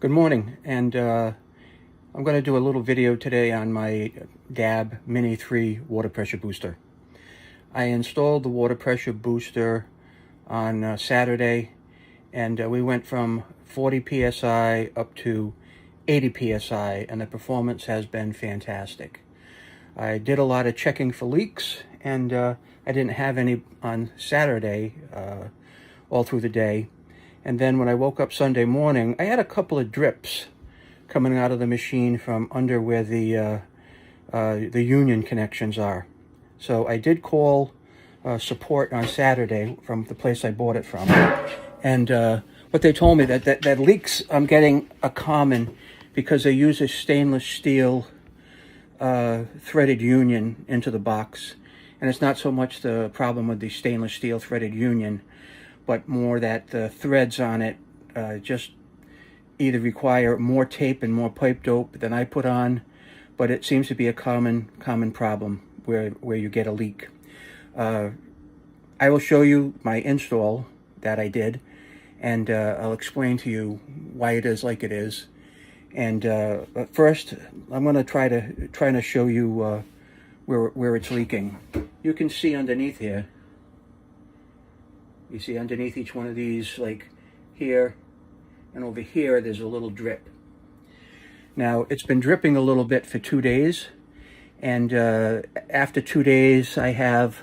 Good morning, and I'm going to do a little video today on my DAB Mini 3 water pressure booster. I installed the water pressure booster on Saturday, and we went from 40 psi up to 80 psi, and the performance has been fantastic. I did a lot of checking for leaks, and I didn't have any on Saturday all through the day. And then when I woke up Sunday morning, I had a couple of drips coming out of the machine from under where the union connections are. So I did call support on Saturday from the place I bought it from. And what they told me that leaks I'm getting are common because they use a stainless steel threaded union into the box. And it's not so much the problem with the stainless steel threaded union, but more that the threads on it just either require more tape and more pipe dope than I put on, but it seems to be a common problem where you get a leak. I will show you my install that I did, and I'll explain to you why it is like it is. And but first, I'm going to try to show you where it's leaking. You can see underneath here. You see underneath each one of these, like here and over here, there's a little drip. Now, it's been dripping a little bit for 2 days, and after 2 days, I have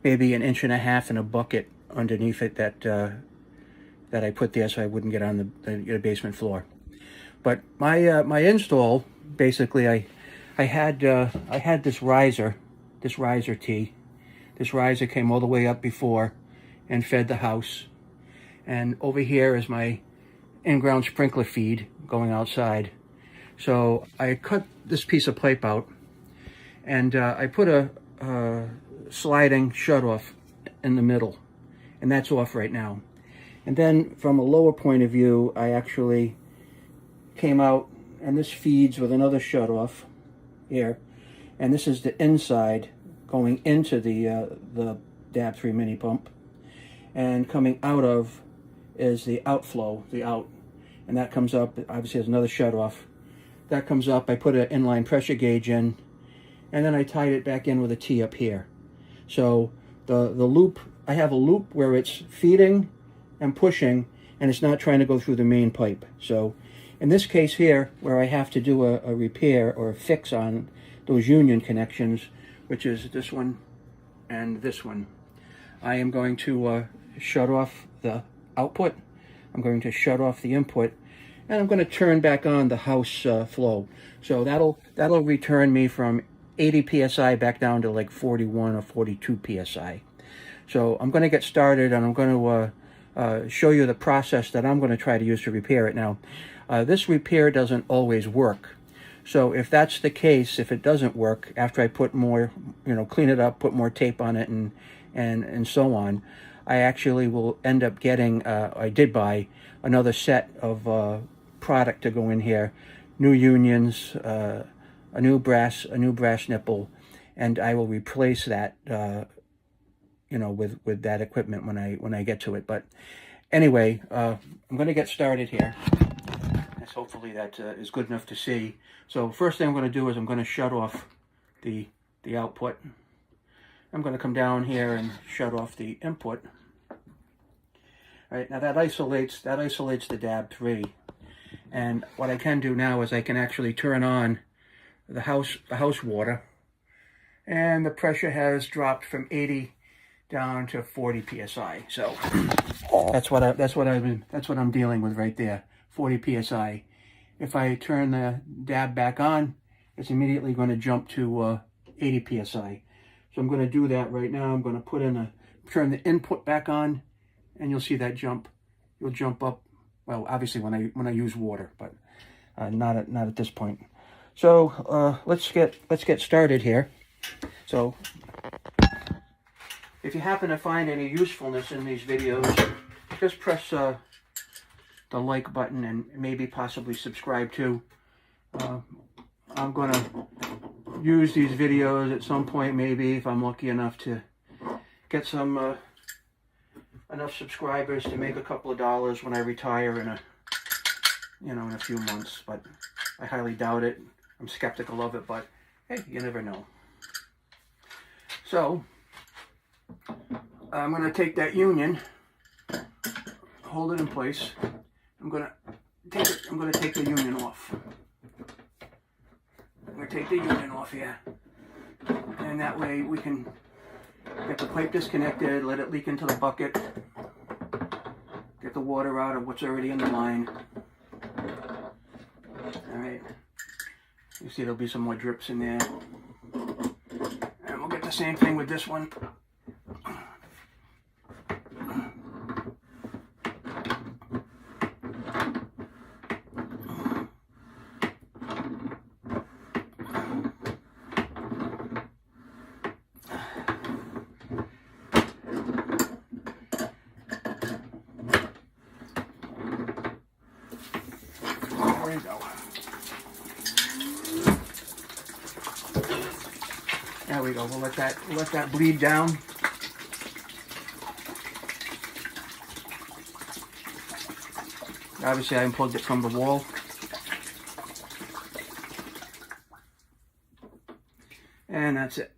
maybe 1.5 inches in a bucket underneath it that I put there so I wouldn't get on the basement floor. But my install, basically, I had this riser tee. This riser came all the way up before and fed the house, and over here is my in-ground sprinkler feed going outside. So I cut this piece of pipe out, and I put a sliding shut-off in the middle, and that's off right now. And then from a lower point of view, I actually came out, and this feeds with another shut-off here, and this is the inside going into the DAB 3 mini pump. And coming out of is the outflow, the out. And that comes up, obviously there's another shut off. That comes up, I put an inline pressure gauge in, and then I tied it back in with a T up here. So the loop, I have a loop where it's feeding and pushing, and it's not trying to go through the main pipe. So in this case here, where I have to do a repair or a fix on those union connections, which is this one and this one, I am going to shut off the output, I'm going to shut off the input, and I'm going to turn back on the house flow. So that'll return me from 80 psi back down to like 41 or 42 psi. So I'm going to get started, and I'm going to show you the process that I'm going to try to use to repair it. Now, this repair doesn't always work. So if that's the case, if it doesn't work, after I put more, clean it up, put more tape on it, and so on, I actually will end up getting, I did buy another set of product to go in here, new unions, a new brass nipple, and I will replace that, with that equipment when I get to it. But anyway, I'm going to get started here. Hopefully that is good enough to see. So first thing I'm going to do is I'm going to shut off the output. I'm going to come down here and shut off the input. All right, now that isolates the DAB 3. And what I can do now is I can actually turn on the house water, and the pressure has dropped from 80 down to 40 psi. So that's what I'm dealing with right there, 40 psi. If I turn the DAB back on, it's immediately going to jump to 80 psi. So I'm going to do that right now. I'm going to turn the input back on, and you'll see that jump. You'll jump up. Well, obviously when I use water, but not at this point. So let's get started here. So if you happen to find any usefulness in these videos, just press the like button and maybe possibly subscribe too. I'm going to use these videos at some point, maybe if I'm lucky enough to get some enough subscribers to make a couple of dollars when I retire you know, in a few months, but I highly doubt it. I'm skeptical of it, but hey, you never know. So I'm going to take that union, hold it in place. I'm going to take the union off. I'm going to take the union off here, and that way we can get the pipe disconnected, let it leak into the bucket, get the water out of what's already in the line. All right, you see there'll be some more drips in there, and we'll get the same thing with this one. There we go. There we go. We'll let that bleed down. Obviously, I unplugged it from the wall. And that's it.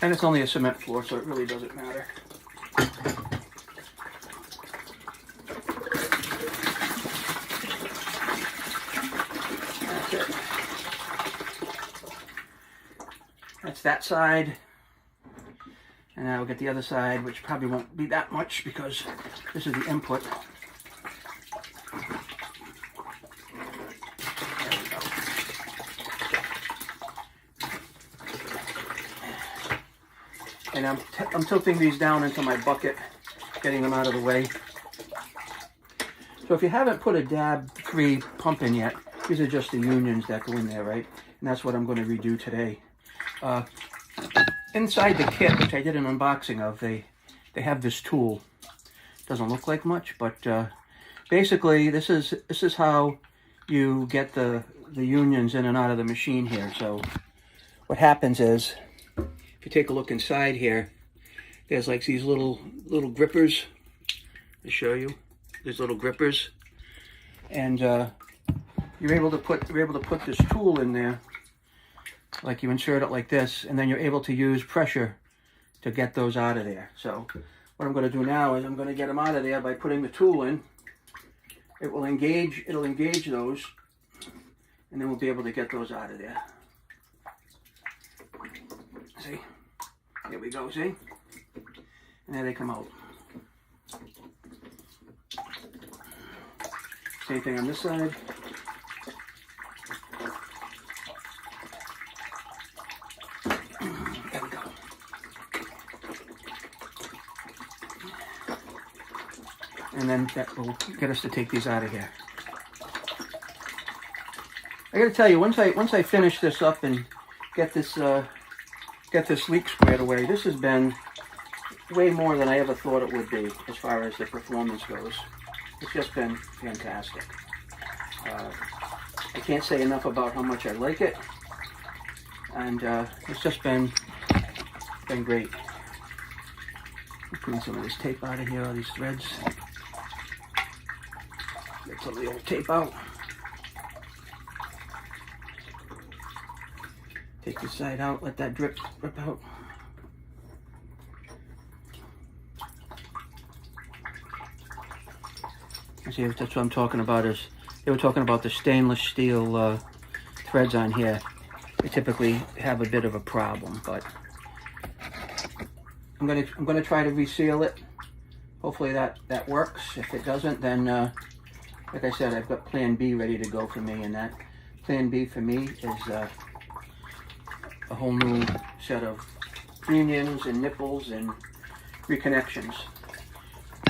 And it's only a cement floor, so it really doesn't matter. That's it. That's that side. And now we'll get the other side, which probably won't be that much because this is the input. And I'm tilting these down into my bucket, getting them out of the way. So if you haven't put a DAB-free pump in yet, these are just the unions that go in there, right? And that's what I'm going to redo today. Inside the kit, which I did an unboxing of, they have this tool. Doesn't look like much, but basically this is how you get the unions in and out of the machine here. So what happens is, if you take a look inside here, there's like these little grippers. I'll show you. There's little grippers, and you're able to put this tool in there. Like you insert it like this, and then you're able to use pressure to get those out of there. So what I'm going to do now is I'm going to get them out of there by putting the tool in. It'll engage those, and then we'll be able to get those out of there. See? Here we go, see? And there they come out. Same thing on this side. There we go. And then that will get us to take these out of here. I gotta tell you, once I finish this up and get this leak squared away, this has been way more than I ever thought it would be as far as the performance goes. It's just been fantastic. I can't say enough about how much I like it, and it's just been great. Clean some of this tape out of here, all these threads. Get some of the old tape out. Take this side out, let that drip out. See, that's what I'm talking about. Is they were talking about the stainless steel threads on here. They typically have a bit of a problem, but I'm gonna try to reseal it. Hopefully that works. If it doesn't, then like I said, I've got Plan B ready to go for me, and that Plan B for me is a whole new set of unions and nipples and reconnections.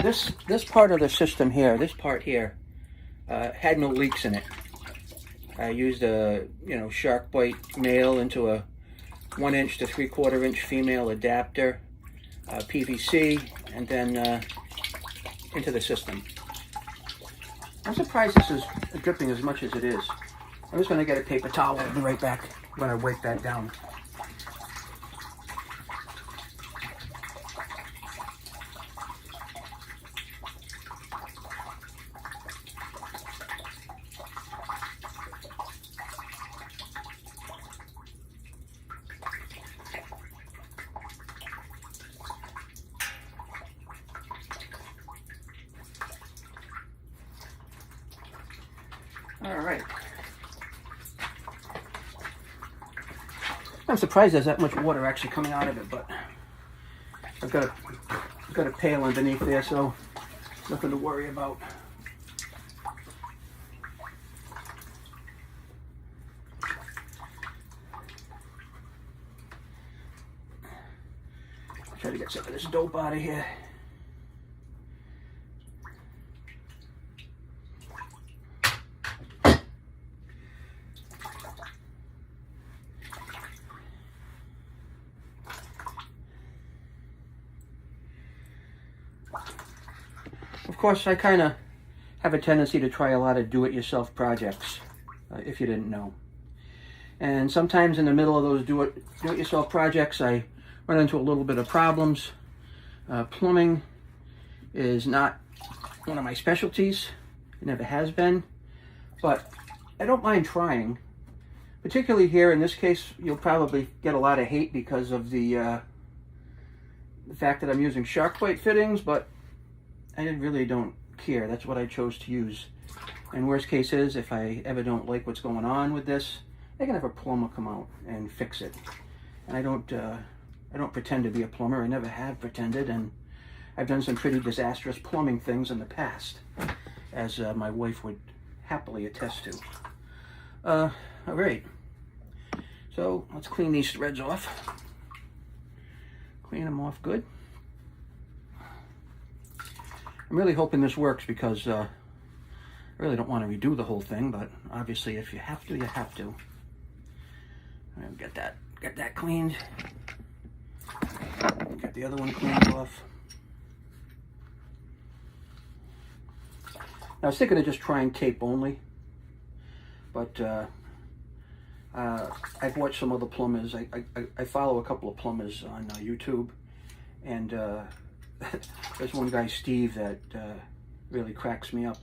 This part of the system here, this part here, had no leaks in it. I used a shark bite male into a 1 inch to 3/4 inch female adapter, PVC, and then into the system. I'm surprised this is dripping as much as it is. I'm just going to get a paper towel. I'll be right back. I'm going to wipe that down. All right. I'm surprised there's that much water actually coming out of it, but I've got a pail underneath there, so nothing to worry about. I'll try to get some of this dope out of here. Of course, I kind of have a tendency to try a lot of do-it-yourself projects, if you didn't know. And sometimes in the middle of those do-it-yourself projects, I run into a little bit of problems. Plumbing is not one of my specialties. It never has been. But I don't mind trying. Particularly here, in this case, you'll probably get a lot of hate because of the fact that I'm using shark plate fittings, but I really don't care. That's what I chose to use. And worst case is, if I ever don't like what's going on with this, I can have a plumber come out and fix it. And I don't pretend to be a plumber. I never have pretended, and I've done some pretty disastrous plumbing things in the past, as my wife would happily attest to. All right. So let's clean these threads off. Clean them off good. I'm really hoping this works because I really don't want to redo the whole thing, but obviously if you have to, you have to. I'll get that cleaned. Get the other one cleaned off. Now, I was thinking of just trying tape only, but I've watched some other plumbers. I follow a couple of plumbers on YouTube, and there's one guy, Steve, that really cracks me up.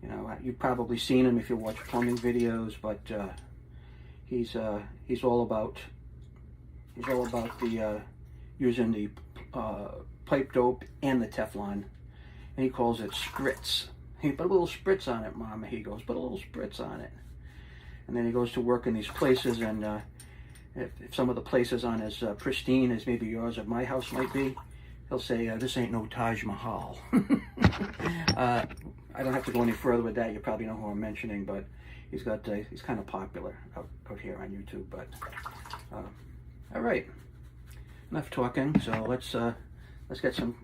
You know, you've probably seen him if you watch plumbing videos, but he's all about the using the pipe dope and the Teflon, and he calls it spritz. He put a little spritz on it, Mama. He goes, put a little spritz on it, and then he goes to work in these places, and if some of the places aren't as pristine as maybe yours or my house might be, he'll say, this ain't no Taj Mahal. I don't have to go any further with that. You probably know who I'm mentioning, but he's kind of popular out here on YouTube. But all right, enough talking. So let's get some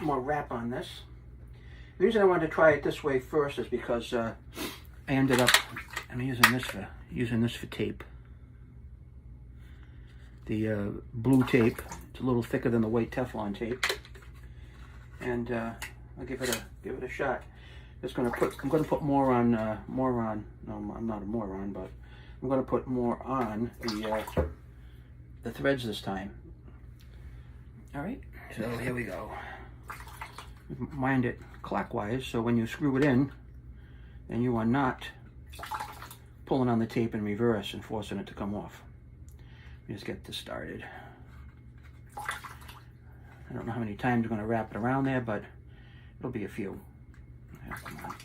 more wrap on this. The reason I wanted to try it this way first is because I ended up using this for tape. The blue tape. It's a little thicker than the white Teflon tape, and I'll give it a shot. I'm gonna put more on. No, I'm not a moron, but I'm gonna put more on the threads this time. All right, so here we go. Wind it clockwise, so when you screw it in, then you are not pulling on the tape in reverse and forcing it to come off. Let me just get this started. I don't know how many times I'm going to wrap it around there, but it'll be a few. Yeah, come on.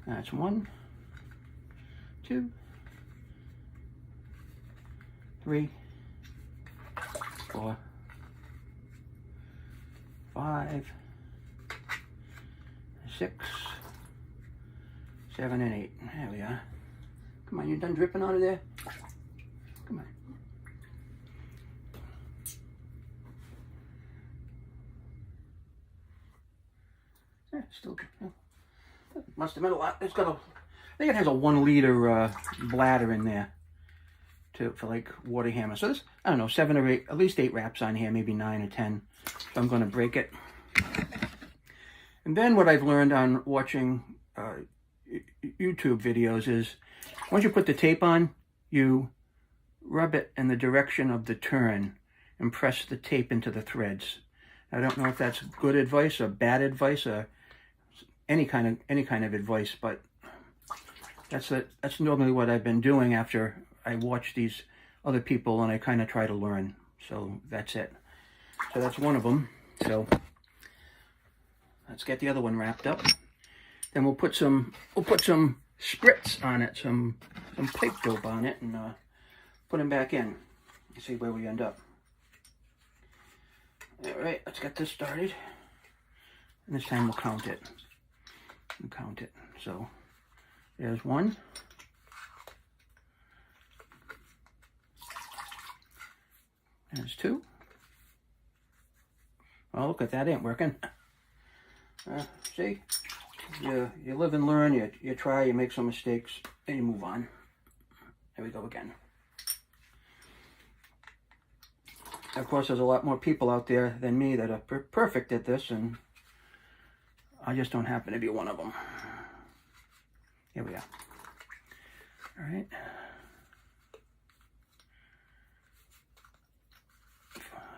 That's 1, 2, 3, 4, 5, 6, 7, and 8. There we are. Come on, you done dripping out of there? Come on. Yeah, still. Must have been a lot. I think it has a 1 liter bladder in there for like water hammer. So there's, I don't know, 7 or 8, at least 8 wraps on here, maybe 9 or 10. So I'm going to break it. And then what I've learned on watching YouTube videos is once you put the tape on, you rub it in the direction of the turn and press the tape into the threads. I don't know if that's good advice or bad advice or any kind of advice, but that's normally what I've been doing after I watch these other people and I kind of try to learn. So that's it. So that's one of them. So let's get the other one wrapped up. Then we'll put some spritz on it, some pipe dope on it, and put them back in. You see where we end up. All right, let's get this started. And this time we'll count it. So there's 1. There's 2. Oh, look at that, ain't working. See, you live and learn. You try. You make some mistakes, and you move on. There we go again. Of course, there's a lot more people out there than me that are perfect at this, and I just don't happen to be one of them. Here we are. All right.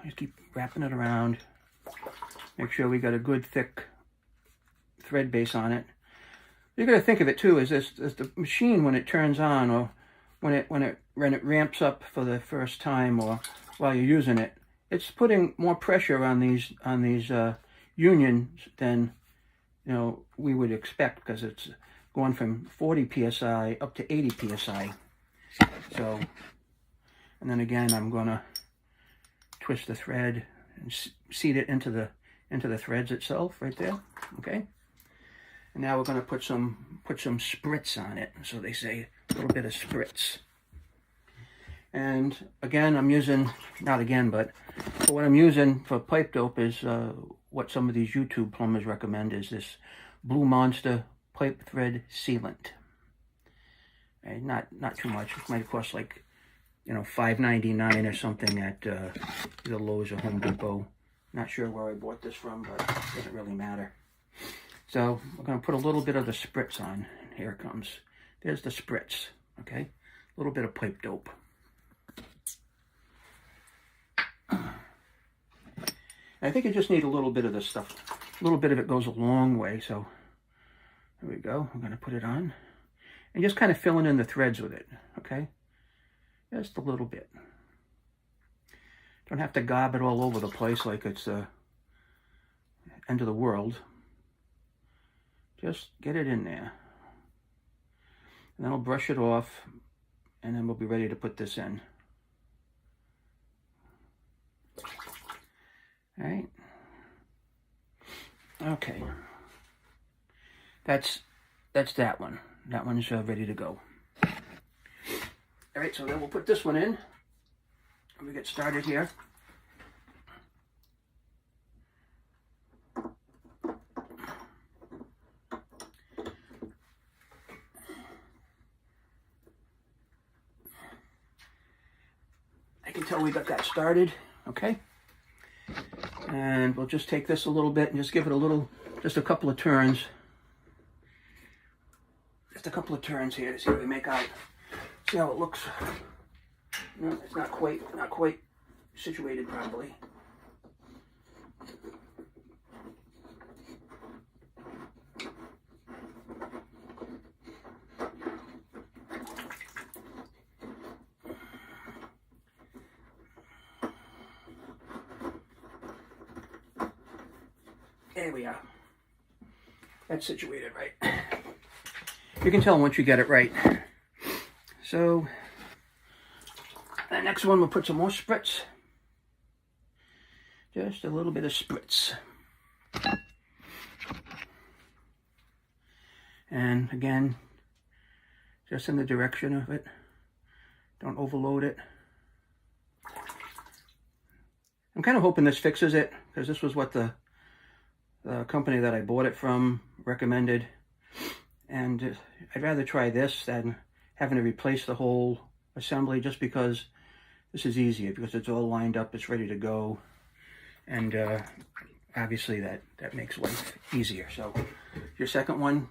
Just keep wrapping it around. Make sure we got a good thick thread base on it. You got to think of it too, is the machine when it turns on, or when it ramps up for the first time, or while you're using it, it's putting more pressure on these unions than we would expect, because it's going from 40 psi up to 80 psi. So, and then again, I'm gonna twist the thread and seat it into the threads itself right there. Okay. And now we're gonna put some spritz on it. So they say a little bit of spritz. And again, I'm using, not again, but what I'm using for pipe dope is what some of these YouTube plumbers recommend, is this Blue Monster pipe thread sealant. And not too much. It might cost like, $5.99 or something at either Lowe's or Home Depot. Not sure where I bought this from, but it doesn't really matter. So we're going to put a little bit of the spritz on. Here it comes. There's the spritz. Okay, a little bit of pipe dope. I think you just need a little bit of this stuff. A little bit of it goes a long way. So there we go. I'm going to put it on. And just kind of filling in the threads with it. Okay? Just a little bit. Don't have to gob it all over the place like it's the end of the world. Just get it in there. And then I'll brush it off. And then we'll be ready to put this in. All right. Okay. That's that one. That one's ready to go. All right, so then we'll put this one in. And we get started here. I can tell we got that started. Okay. And we'll just take this a little bit and just give it just a couple of turns. Just a couple of turns here to see what we make out. See how it looks. No, it's not quite situated properly. There we are. That's situated right. You can tell once you get it right. So, the next one we'll put some more spritz. Just a little bit of spritz. And again, just in the direction of it. Don't overload it. I'm kind of hoping this fixes it, because this was what the company that I bought it from recommended. And I'd rather try this than having to replace the whole assembly just because this is easier, because it's all lined up, it's ready to go, and obviously that makes life easier. So your second one,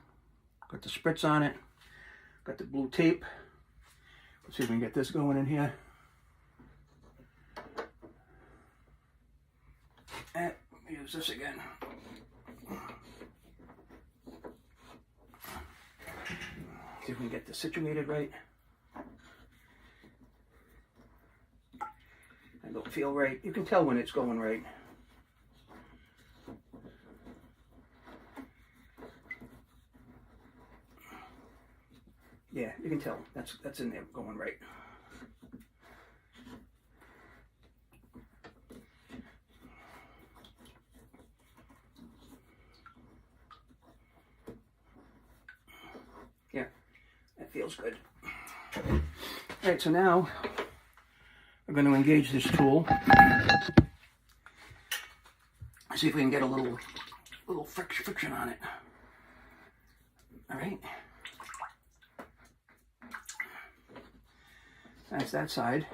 got the spritz on it, got the blue tape. Let's see if we can get this going in here. And use this again. See if we can get this situated right. I don't feel right. You can tell when it's going right. Yeah, you can tell. That's in there going right. Yeah, that feels good. All right, so now we're going to engage this tool. See if we can get a little friction on it. All right. That's that side.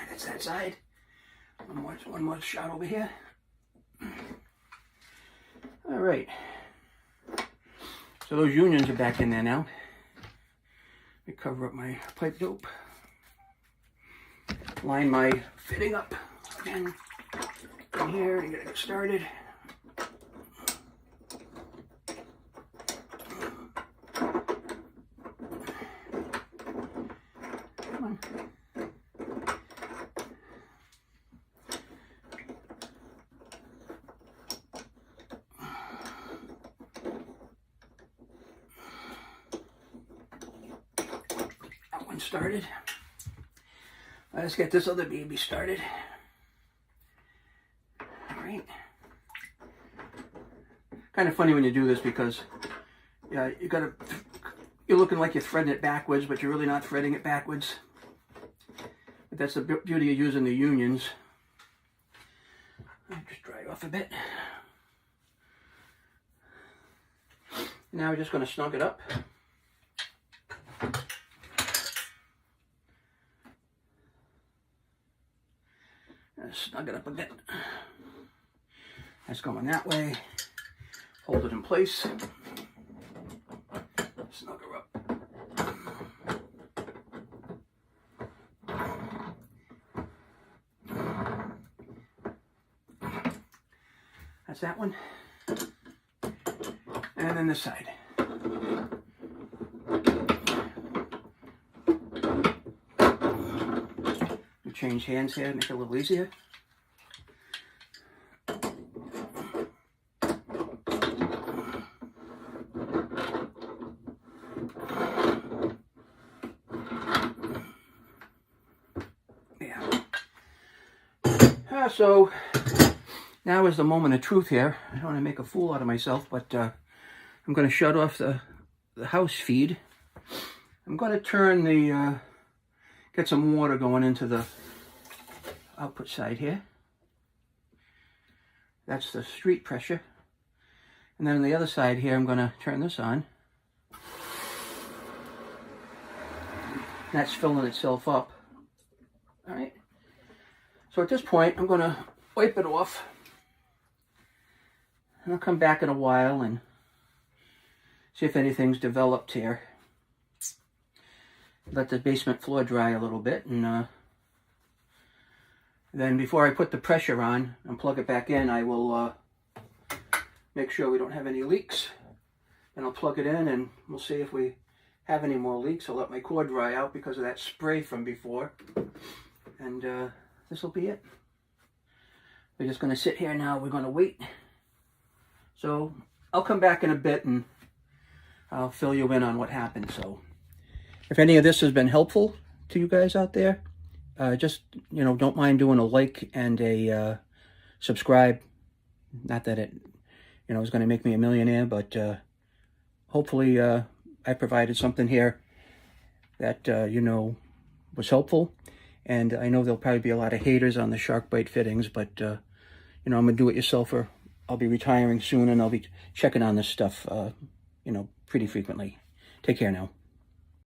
That's that side. One more shot over here. All right. So those unions are back in there now. Let me cover up my pipe dope. Line my fitting up again in here to get it started. Come on. That one started. Let's get this other baby started. All right. Kind of funny when you do this because, yeah, you're looking like you're threading it backwards, but you're really not threading it backwards. But that's the beauty of using the unions. I'll just dry it off a bit. Now we're just going to snug it up. Snug it up a bit. That's going that way. Hold it in place. Snug her up. That's that one. And then this side. We change hands here to make it a little easier. So now is the moment of truth here. I don't want to make a fool out of myself, but I'm going to shut off the house feed. I'm going to turn get some water going into the output side here. That's the street pressure. And then on the other side here, I'm going to turn this on. That's filling itself up. All right. So at this point, I'm going to wipe it off. And I'll come back in a while and see if anything's developed here. Let the basement floor dry a little bit. And then before I put the pressure on and plug it back in, I will make sure we don't have any leaks. And I'll plug it in and we'll see if we have any more leaks. I'll let my cord dry out because of that spray from before. And this will be it. We're just going to sit here now. We're going to wait. So I'll come back in a bit and I'll fill you in on what happened. So if any of this has been helpful to you guys out there, just, don't mind doing a like and a subscribe. Not that it, is going to make me a millionaire, but hopefully I provided something here that, was helpful. And I know there'll probably be a lot of haters on the shark bite fittings, but, you know, I'm a do-it-yourselfer. I'll be retiring soon, and I'll be checking on this stuff, you know, pretty frequently. Take care now.